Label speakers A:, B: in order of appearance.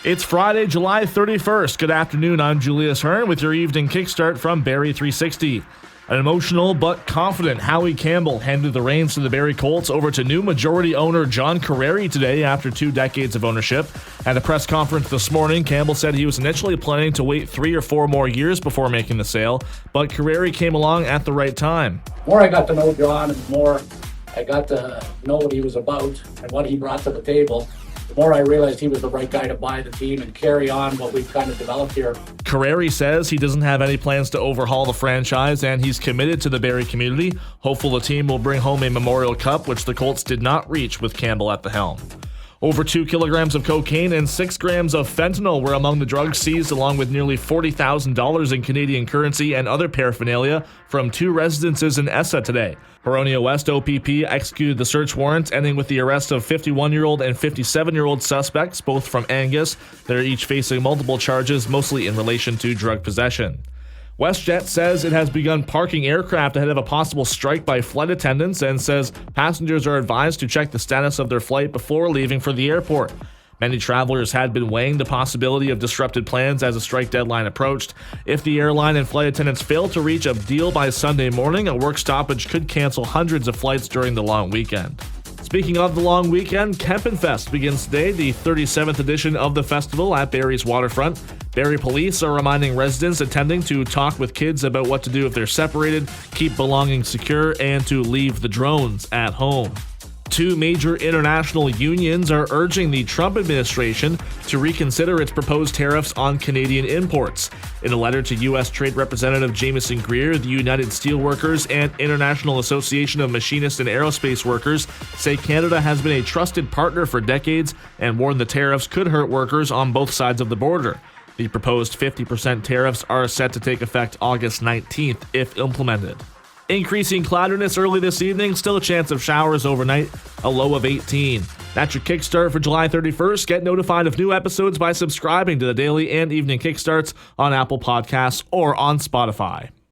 A: It's Friday, July 31st. Good afternoon, I'm Julius Hearn with your evening kickstart from Barrie 360. An emotional but confident Howie Campbell handed the reins to the Barrie Colts over to new majority owner John Carreri today after 2 decades of ownership. At a press conference this morning, Campbell said he was initially planning to wait 3 or 4 more years before making the sale, but Carreri came along at the right time.
B: The more I got to know John and the more I got to know what he was about and what he brought to the table, the more I realized he was the right guy to buy the team and carry on what we've kind of developed here.
A: Carreri says he doesn't have any plans to overhaul the franchise and he's committed to the Barrie community, hopeful the team will bring home a Memorial Cup, which the Colts did not reach with Campbell at the helm. Over 2 kilograms of cocaine and 6 grams of fentanyl were among the drugs seized, along with nearly $40,000 in Canadian currency and other paraphernalia from 2 residences in Essa today. Huronia West OPP executed the search warrant, ending with the arrest of 51-year-old and 57-year-old suspects, both from Angus. They're each facing multiple charges, mostly in relation to drug possession. WestJet says it has begun parking aircraft ahead of a possible strike by flight attendants and says passengers are advised to check the status of their flight before leaving for the airport. Many travelers had been weighing the possibility of disrupted plans as a strike deadline approached. If the airline and flight attendants fail to reach a deal by Sunday morning, a work stoppage could cancel hundreds of flights during the long weekend. Speaking of the long weekend, Kempenfest begins today, the 37th edition of the festival at Barrie's waterfront. Barrie police are reminding residents attending to talk with kids about what to do if they're separated, keep belongings secure, and to leave the drones at home. 2 major international unions are urging the Trump administration to reconsider its proposed tariffs on Canadian imports. In a letter to U.S. Trade Representative Jameson Greer, the United Steelworkers and International Association of Machinists and Aerospace Workers say Canada has been a trusted partner for decades and warn the tariffs could hurt workers on both sides of the border. The proposed 50% tariffs are set to take effect August 19th if implemented. Increasing cloudiness early this evening, still a chance of showers overnight, a low of 18. That's your Kickstart for July 31st. Get notified of new episodes by subscribing to the daily and evening Kickstarts on Apple Podcasts or on Spotify.